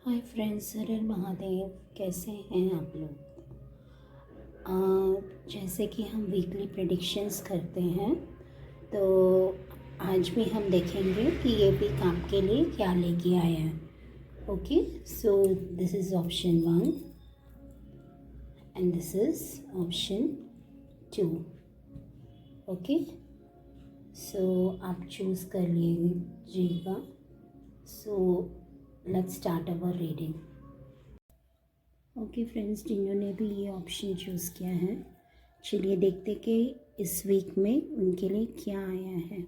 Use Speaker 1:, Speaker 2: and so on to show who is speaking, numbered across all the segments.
Speaker 1: Hi friends, हर हर महादेव। कैसे हैं आप लोग? जैसे कि हम वीकली प्रेडिक्शंस करते हैं, तो आज भी हम देखेंगे कि ये वीक आपके लिए क्या लेके आया है। Okay, so this is option 1 and this is option 2। Okay, so आप चूज़ कर लीजिएगा। So let's start our reading. Okay friends, जिन्होंने भी ये ऑप्शन चूज़ किया है, चलिए देखते कि इस वीक में उनके लिए क्या आया है।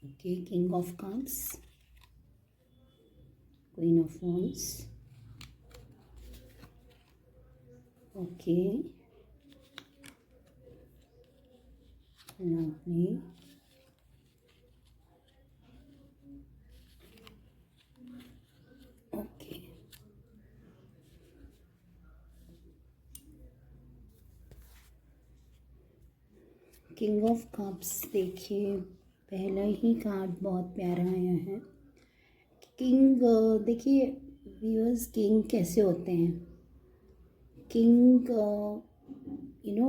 Speaker 1: Okay, king of cups, queen of wands, okay, lovely, okay, king of cups. देखिए, पहला ही कार्ड बहुत प्यारा आया है। किंग, देखिए व्यूअर्स, किंग कैसे होते हैं? किंग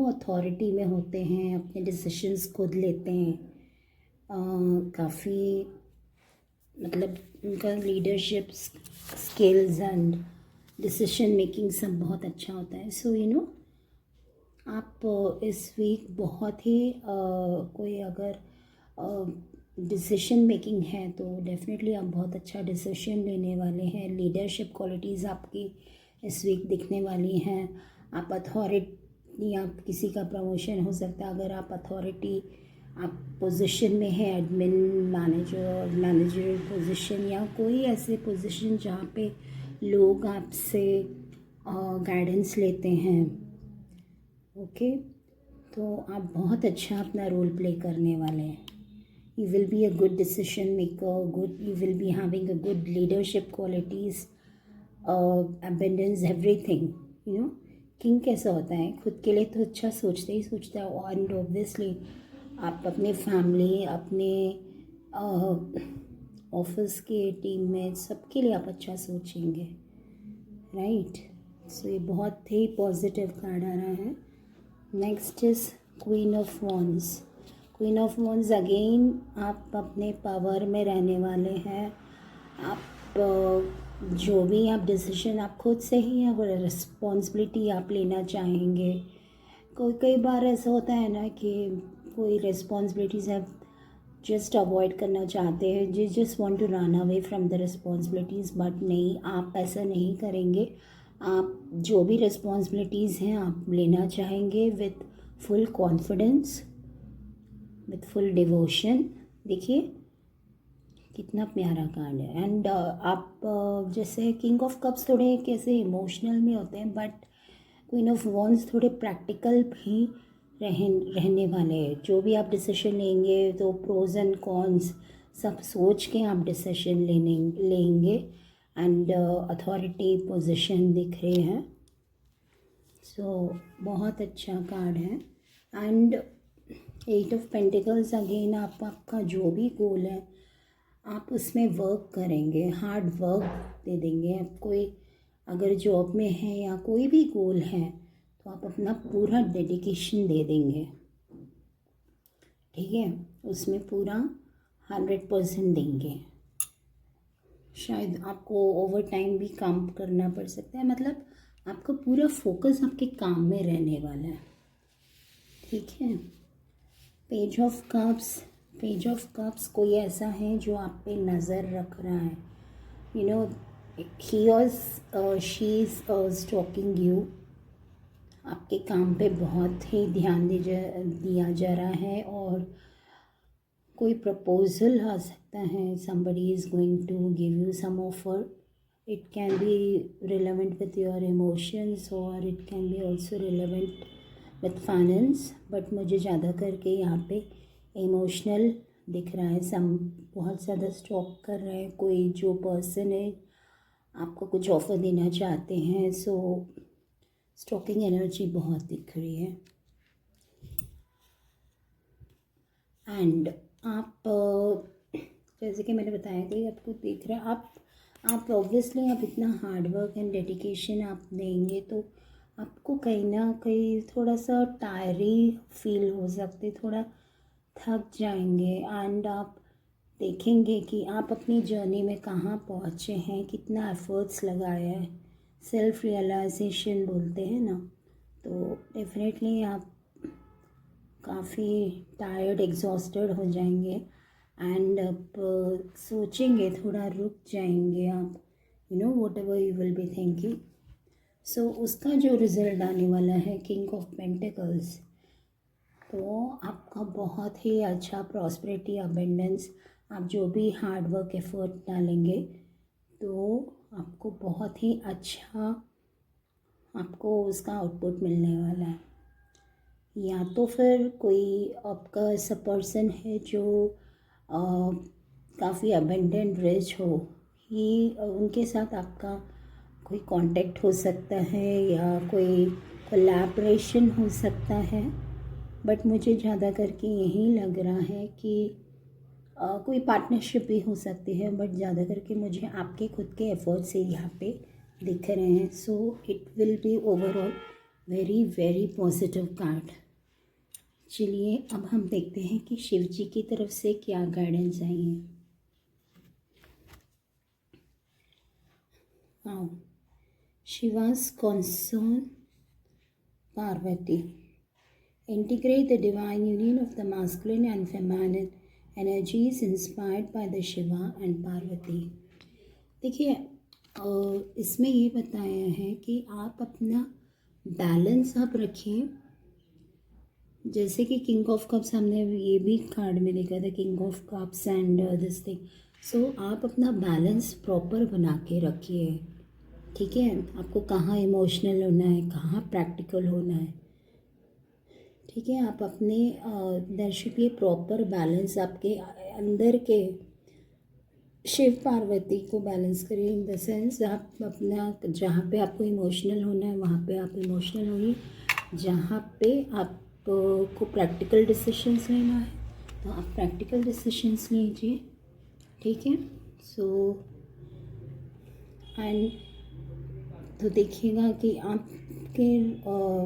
Speaker 1: अथॉरिटी में होते हैं, अपने डिसीशंस खुद लेते हैं, काफ़ी मतलब उनका leadership skills and decision making सब बहुत अच्छा होता है। सो आप इस वीक बहुत ही कोई अगर डिसीजन मेकिंग है तो डेफिनेटली आप बहुत अच्छा डिसीजन लेने वाले हैं। लीडरशिप क्वालिटीज़ आपकी इस वीक दिखने वाली हैं। आप अथॉरिटी, आप किसी का प्रमोशन हो सकता है अगर आप अथॉरिटी, आप पोजीशन में है, एडमिन, मैनेजर पोजीशन, या कोई ऐसे पोजीशन जहाँ पे लोग आपसे गाइडेंस लेते हैं। ओके, तो आप बहुत अच्छा अपना रोल प्ले करने वाले हैं। You will be a good decision maker, you will be having a good leadership qualities, abundance, everything, king कैसा होता है, खुद के लिए तो अच्छा सोचता ही सोचता है, और ऑब्वियसली आप अपने फैमिली, अपने ऑफिस के टीम में सबके लिए आप अच्छा सोचेंगे, राइट। सो ये बहुत ही पॉजिटिव कार्ड आ रहा है। Next is queen of wands. Queen of wands, again आप अपने पावर में रहने वाले हैं। आप जो भी आप डिसीजन आप खुद से ही रिस्पॉन्सिबिलिटी आप लेना चाहेंगे। कई बार ऐसा होता है ना कि कोई रिस्पॉन्सिबिलिटीज़ आप जस्ट अवॉइड करना चाहते हैं, just want to run away from the responsibilities, but नहीं, आप ऐसा नहीं करेंगे। आप जो भी रिस्पॉन्सिबिलिटीज़ हैं आप लेना चाहेंगे with full confidence, with full devotion. देखिए कितना प्यारा कार्ड है। एंड आप जैसे किंग ऑफ कप्स थोड़े कैसे इमोशनल में होते हैं, बट क्वीन ऑफ वॉन्ड्स थोड़े प्रैक्टिकल भी रहने वाले हैं। जो भी आप डिसीजन लेंगे तो प्रोज एंड कॉन्स सब सोच के आप डिसीजन लेंगे। एंड अथॉरिटी पोजीशन दिख रहे हैं। सो बहुत अच्छा कार्ड है। एंड 8 ऑफ पेंटिकल्स, अगेन आपका जो भी गोल है आप उसमें वर्क करेंगे, हार्ड वर्क दे देंगे। आप कोई अगर जॉब में है या कोई भी गोल है तो आप अपना पूरा डेडिकेशन दे देंगे, ठीक है, उसमें पूरा 100% देंगे। शायद आपको ओवर टाइम भी काम करना पड़ सकता है, मतलब आपका पूरा फोकस आपके काम में रहने वाला है, ठीक है। Page of cups, page of cups कोई ऐसा है जो आप पे नज़र रख रहा है, ही और शी इज़ स्टॉकिंग यू। आपके काम पे बहुत ही ध्यान दिया जा रहा है, और कोई प्रपोजल आ सकता है। somebody is going to give you some offer. It can be relevant with your emotions or it can be also relevant with finance, but मुझे ज़्यादा करके यहाँ पे इमोशनल दिख रहा है। बहुत ज़्यादा स्टॉक कर रहा है कोई जो पर्सन है, आपको कुछ ऑफ़र देना चाहते हैं। सो स्टॉकिंग एनर्जी बहुत दिख रही है। एंड आप जैसे कि मैंने बताया कि आपको दिख रहा है, आप ऑब्वियसली आप इतना हार्ड वर्क एंड डेडिकेशन आप देंगे तो आपको कहीं ना कहीं थोड़ा सा टायरी फील हो सकते, थोड़ा थक जाएंगे एंड आप देखेंगे कि आप अपनी जर्नी में कहाँ पहुँचे हैं, कितना एफर्ट्स लगाया है, सेल्फ रियलाइजेशन बोलते हैं ना। तो डेफिनेटली आप काफ़ी टायर्ड एग्जॉस्टेड हो जाएंगे एंड आप सोचेंगे, थोड़ा रुक जाएंगे आप, whatever you will be thinking. So उसका जो रिज़ल्ट आने वाला है किंग ऑफ पेंटिकल्स, तो आपका बहुत ही अच्छा प्रॉस्पेरिटी, अबेंडेंस, आप जो भी हार्ड वर्क एफर्ट डालेंगे तो आपको बहुत ही अच्छा आपको उसका आउटपुट मिलने वाला है। या तो फिर कोई आपका ऐसा पर्सन है जो काफ़ी अबेंडेंट रिच हो, ही उनके साथ आपका कोई कांटेक्ट हो सकता है या कोई कोलैबोरेशन हो सकता है। बट मुझे ज़्यादा करके यही लग रहा है कि कोई पार्टनरशिप भी हो सकती है, बट ज़्यादा करके मुझे आपके खुद के एफर्ट से यहाँ पे दिख रहे हैं। So it will be overall very very positive card. चलिए अब हम देखते हैं कि शिव जी की तरफ से क्या गाइडेंस आई है। हाँ, Shivas concern Parvati, integrate the divine union of the masculine and feminine energies inspired by the Shiva and Parvati। देखिए इसमें ये बताया है कि आप अपना बैलेंस आप रखें। जैसे कि किंग ऑफ कप्स हमने ये भी कार्ड में देखा था, king of cups and this thing. So आप अपना बैलेंस प्रॉपर बना के रखिए, ठीक है। आपको कहाँ इमोशनल होना है, कहाँ प्रैक्टिकल होना है, ठीक है। आप अपने there should be proper balance, आपके अंदर के शिव पार्वती को बैलेंस करिए। इन द सेंस आप अपना जहाँ पे आपको इमोशनल होना है वहाँ पे आप इमोशनल होइए, जहाँ पे आपको प्रैक्टिकल डिसीशंस लेना है तो आप प्रैक्टिकल डिसीशंस लीजिए, ठीक है। सो एंड तो देखिएगा कि आपके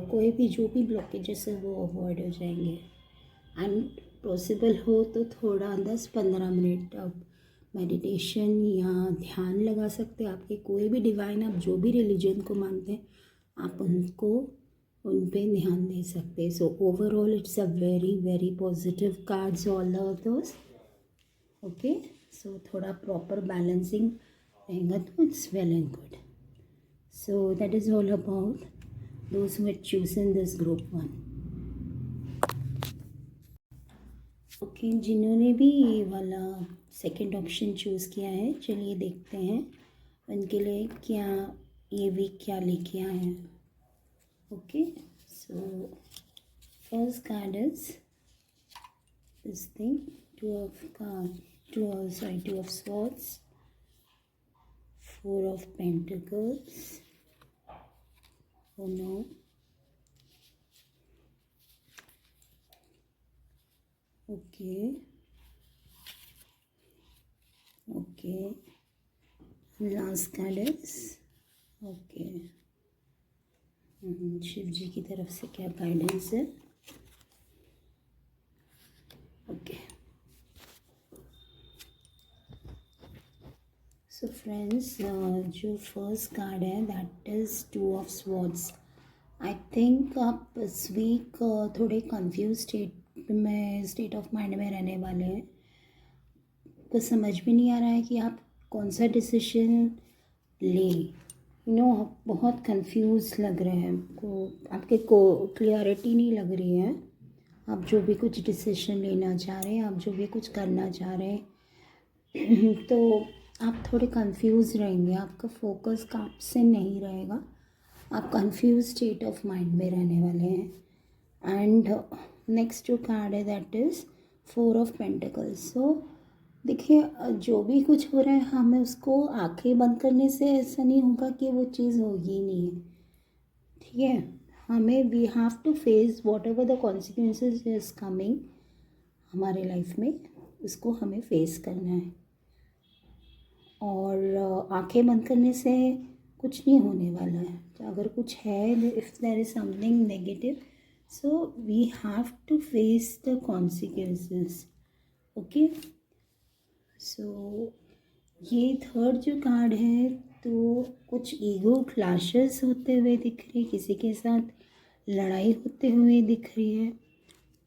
Speaker 1: कोई भी जो भी ब्लॉकेजेस है वो अवॉइड हो जाएंगे। एंड पॉसिबल हो तो थोड़ा 10-15 मिनट आप मेडिटेशन या ध्यान लगा सकते हैं। आपके कोई भी डिवाइन, आप जो भी रिलीजन को मानते हैं आप उनको उन पे ध्यान दे सकते हैं। So overall it's a very very positive cards all of those, okay. So थोड़ा प्रॉपर बैलेंसिंग रहेगा तो it's well and good. So that is all about those who had chosen this group 1. Okay, जिन्होंने भी ये वाला second option choose किया है, चलिए देखते हैं उनके लिए क्या ये वीक क्या लेके आए हैं। Okay, so first card is this thing, two of swords, 4 of Pentacles, oh no, okay, last card is okay। Shiv ji की तरफ से क्या गाइडेंस है, ओके। सो फ्रेंड्स, जो फर्स्ट कार्ड है that is 2 of Swords। I think आप इस week थोड़े कंफ्यूज स्टेट ऑफ माइंड में रहने वाले हैं। कुछ समझ भी नहीं आ रहा है कि आप कौन सा डिसीजन लें, आप बहुत कंफ्यूज लग रहे हैं, आपके को क्लियरिटी नहीं लग रही है। आप जो भी कुछ डिसीजन लेना चाह रहे हैं, आप जो भी कुछ करना चाह रहे हैं तो आप थोड़े कंफ्यूज रहेंगे, आपका फोकस काम से नहीं रहेगा, आप कंफ्यूज स्टेट ऑफ माइंड में रहने वाले हैं। एंड नेक्स्ट जो कार्ड है दैट इज़ 4 of Pentacles। सो देखिए, जो भी कुछ हो रहा है हमें उसको आंखें बंद करने से ऐसा नहीं होगा कि वो चीज़ होगी ही नहीं है, ठीक है। हमें we have to face whatever the consequences is coming हमारे लाइफ में, उसको हमें फेस करना है, और आंखें बंद करने से कुछ नहीं होने वाला है। तो अगर कुछ है, if there is something negative, so we have to face the consequences. Okay, so ये थर्ड जो कार्ड है, तो कुछ ईगो क्लैशेस होते हुए दिख रही है, किसी के साथ लड़ाई होते हुए दिख रही है,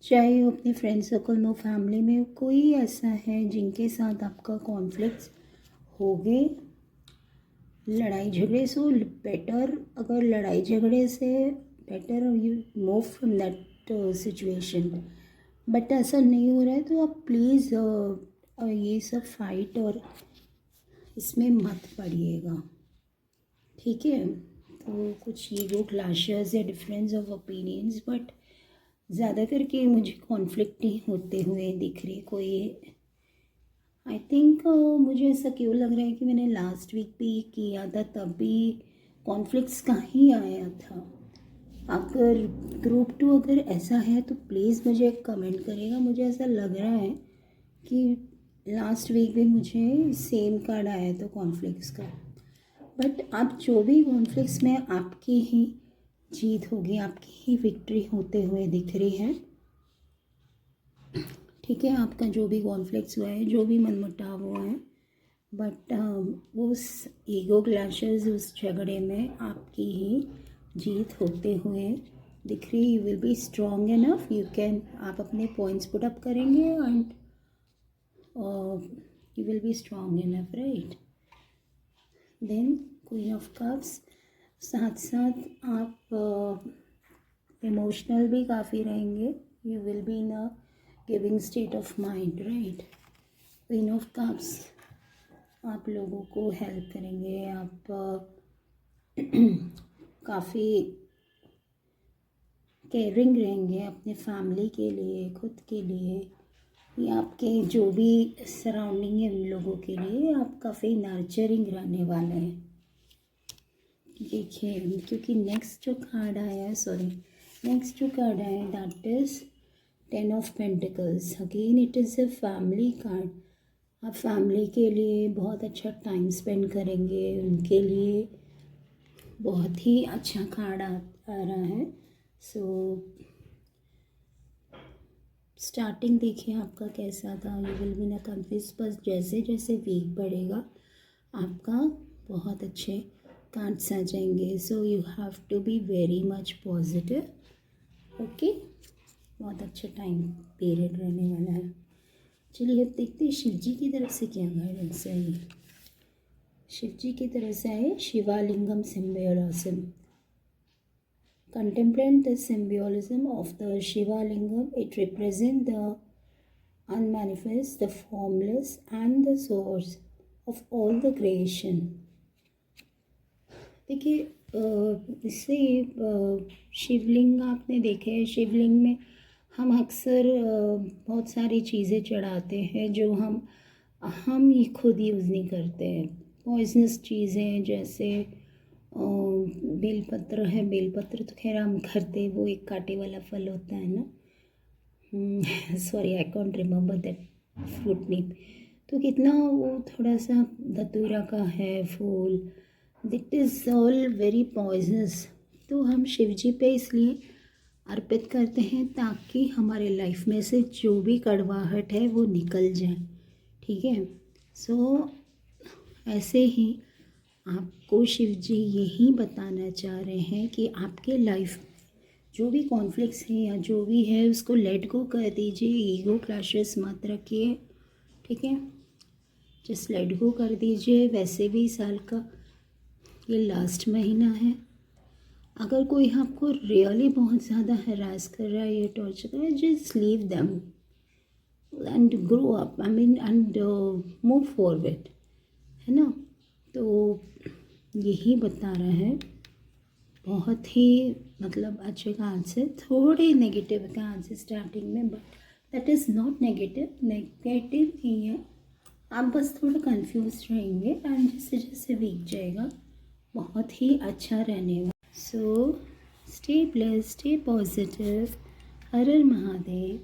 Speaker 1: चाहे वो अपने फ्रेंड सर्कल में, फैमिली में, कोई ऐसा है जिनके साथ आपका कॉन्फ्लिक्ट्स हो गए, लड़ाई झगड़े। सो बेटर, अगर लड़ाई झगड़े से better you move from that situation. But ऐसा नहीं हो रहा है तो आप प्लीज़ ये सब फाइट और इसमें मत पड़िएगा, ठीक है। तो कुछ ईगो क्लैशेस या डिफरेंस ऑफ ओपिनियंस, बट ज़्यादा करके मुझे कॉन्फ्लिक्ट ही होते हुए दिख रही कोई। आई थिंक मुझे ऐसा क्यों लग रहा है कि मैंने लास्ट वीक भी किया था, तब भी कॉन्फ्लिक्ट्स का ही आया था। अगर ग्रुप 2 अगर ऐसा है तो प्लीज़ मुझे कमेंट करिएगा। मुझे ऐसा लग रहा है कि लास्ट वीक भी मुझे सेम कार्ड आया था कॉन्फ्लिक्ट्स का। बट अब जो भी कॉन्फ्लिक्ट्स में आपकी ही जीत होगी, आपकी ही विक्ट्री होते हुए दिख रही है, ठीक है। आपका जो भी कॉन्फ्लिक्ट्स हुआ है, जो भी मनमुटाव हुआ है, बट उस ईगो क्लैशेस, उस झगड़े में आपकी ही जीत होते हुए दिख रही। You will be strong enough, you can, आप अपने पॉइंट्स पुट अप करेंगे and you will be strong enough, right. Then queen of cups, साथ साथ आप इमोशनल भी काफ़ी रहेंगे। You will be in a giving state of mind, right. Queen of cups आप लोगों को हेल्प करेंगे, आप काफ़ी केयरिंग रहेंगे अपने फैमिली के लिए, खुद के लिए, या आपके जो भी सराउंडिंग है उन लोगों के लिए आप काफ़ी नर्चरिंग रहने वाले हैं। देखिए, क्योंकि नेक्स्ट जो कार्ड आया है, नेक्स्ट जो कार्ड आया है that is 10 of pentacles. Again it is a family card. आप फैमिली के लिए बहुत अच्छा टाइम स्पेंड करेंगे, उनके लिए बहुत ही अच्छा कार्ड आ रहा है। सो स्टार्टिंग देखिए आपका कैसा था, यू विल बी ना कन्फ्यूज, बस जैसे जैसे वीक बढ़ेगा आपका बहुत अच्छे कार्ड्स आ जाएंगे। So you have to be very much positive, okay. बहुत अच्छा टाइम पीरियड रहने वाला है। चलिए अब देखते हैं शिव जी की तरफ से क्या गाइडेंस है। शिव जी की तरफ से आए शिवालिंगम symbolism. Contemplate the symbolism of the Shiva Lingam. It represents the unmanifest, the formless, and the source of all the creation. देखिए, इससे शिवलिंग आपने देखे हैं, शिवलिंग में हम अक्सर बहुत सारी चीज़ें चढ़ाते हैं जो हम ये खुद यूज़ नहीं करते हैं। पॉइजनस चीज़ें जैसे बेलपत्र है, बेलपत्र तो खैर हम करते, वो एक कांटे वाला फल होता है ना, sorry I can't remember that fruit name. तो कितना वो थोड़ा सा धतूरा का है फूल, that is all very poisonous. तो हम शिव जी पे इसलिए अर्पित करते हैं ताकि हमारे लाइफ में से जो भी कड़वाहट है वो निकल जाए, ठीक है। सो ऐसे ही आपको शिव जी यही बताना चाह रहे हैं कि आपके लाइफ में जो भी कॉन्फ्लिक्ट्स हैं या जो भी है उसको लेट गो कर दीजिए, ईगो क्लैशेस मत रखिए, ठीक है। जस्ट लेट गो कर दीजिए। वैसे भी साल का ये लास्ट महीना है। अगर कोई आपको रियली बहुत ज़्यादा हरास कर रहा है या टॉर्चर कर रहा है, just leave them and grow up, I mean and move forward, है ना। तो यही बता रहा है। बहुत ही मतलब अच्छे कार्ड से, थोड़े नेगेटिव कार्ड से स्टार्टिंग में, but that is not negative नहीं है। आप बस थोड़ा कंफ्यूज रहेंगे एंड जैसे जैसे वीक जाएगा बहुत ही अच्छा रहने वाला। So stay blessed, stay positive. हर हर महादेव।